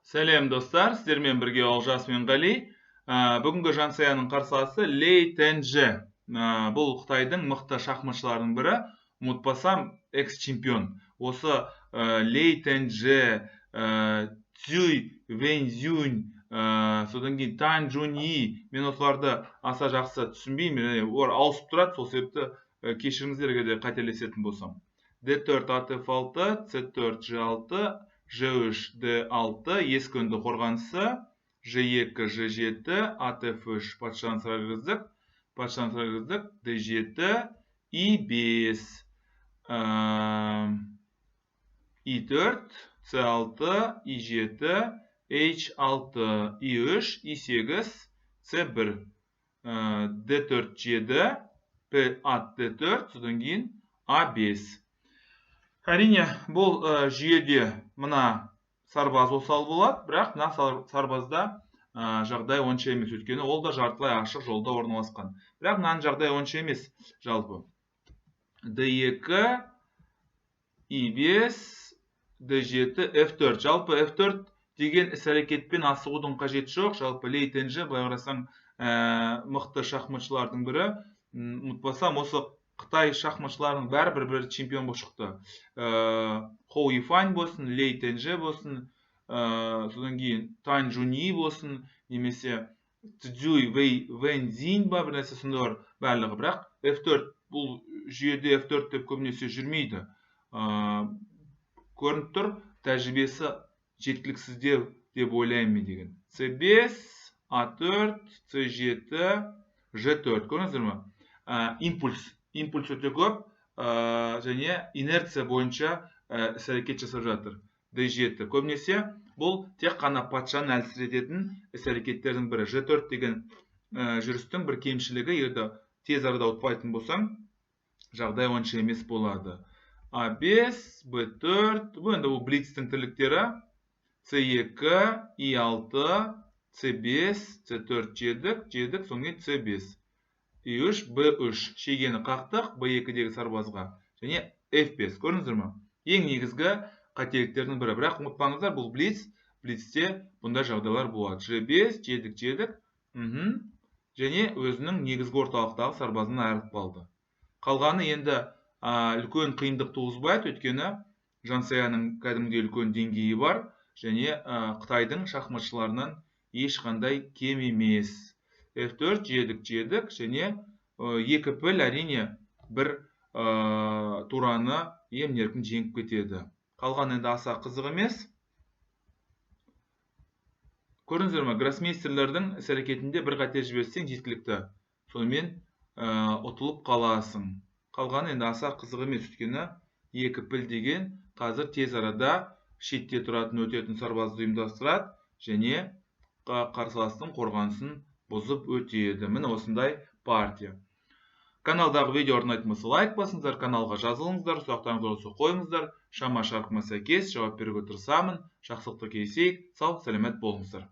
Сәлем достар, сіздермен бірге Олжас мен Ғали. Бүгінгі жансаяның қарсыласы Лей Тэньчжэ. Бұл Қытайдың мықты шахматшыларының бірі, ұмытпасам, экс-чемпион. Осы Лей Тэньчжэ, Цзюй Вэньцзюнь, содан кейін Тан Чжуньи, мен осыларды аса жақсы түсінбеймін, олар ауысып тұрады, сол себепті кешіріңіздер егер де қателесетін болсам. D4 ATF6, C4 G6, G3 D6, ескі үнді қорғанысы, G2 G7, ATF3 патшаны сырғыздық, D7, I5, I4, C6, I7, H6, I3, I8, C1, D4 G7, P at D4, содан кейін A5. Әрине, бұл жүйеде мына сарбаз осал болады, бірақ мына сарбазда жағдай онша емес, өйткені ол да жартылай ашық жолда орналасқан. Бірақ мынаның жағдай онша емес жалпы. D2, I5, D7, F4. Жалпы F4 деген іс-әрекетпен асығудың қажеті жоқ. Жалпы Лей Тэньчжэ, былай қарасаң, мықты шахматшылардың бірі. Ұмытпасам, осы Қытай шахматшыларының бәрі чемпион болып шықты. Хоу Юйфань болсын, Лей Тэньчжэ болсын, содан кейін Тан Чжуньи болсын, немесе Цзюй Вэньцзинь ба, бір нәрсе сонда бар барлығы. Бірақ F4, бұл жүйеде F4 деп көбінесе жүрмейді. Көрініп тұр, тәжірибесі жеткіліксіздеу деп ойлаймын деген. C5, A4, C7, G4. Көріңіздер ме? Импульс өте көп, және инерция бойынша іс-әрекет жасап жатыр. D7. Көбінесе бұл тек қана патшаны әлсірететін іс-әрекеттердің бірі. G4 деген жүрістің бір кемшілігі, егер тез арада ұтпайтын болсаң, жағдай онша емес болады. A5, B4, бұл енді бұл блицтің тірліктері. C2, I6, C5, C4 жедік, соңғы C5. I3, B3, шегені қақтық, B2-дегі сарбазға, және F5, көріңіздер ме? Ең негізгі қателіктердің бірі. Бірақ ұмытпаңыздар, бұл блицте бұндай жағдайлар болады. G5, жедік, және өзінің негізгі орталықтағы сарбазынан айырылып қалды. Қалғаны енді үлкен қиындық туғызбайды, өйткені жансаяның кәдімгі үлкен деңгейі бар, және Қытайдың шахматшыларынан ешқандай кем емес. F4, жедік, және екі піл әрине бір тураны емін-еркін жеңіп кетеді. Қалған енді аса қызық емес. Көріңіздер ме, гроссмейстерлердің іс-әрекетінде бір қате жіберсең жеткілікті. Сонымен ұтылып қаласың. Қалған енді аса қызық емес, өйткені екі піл деген қазір тез арада шетте тұратын өтетін сарбазды ұйымдастырады, және қарсыластың қорғанысын бұзып өтеді. Міне осындай партия. Каналдағы видео ұнайтын болса лайк басыңыздар, каналға жазылыңыздар, сұрақтарыңыз болса қойыңыздар. Шама шарқыма сәйкес жауап беруге тырысамын. Жақсылықта кездесейік. Сау, сәлемет болыңыздар.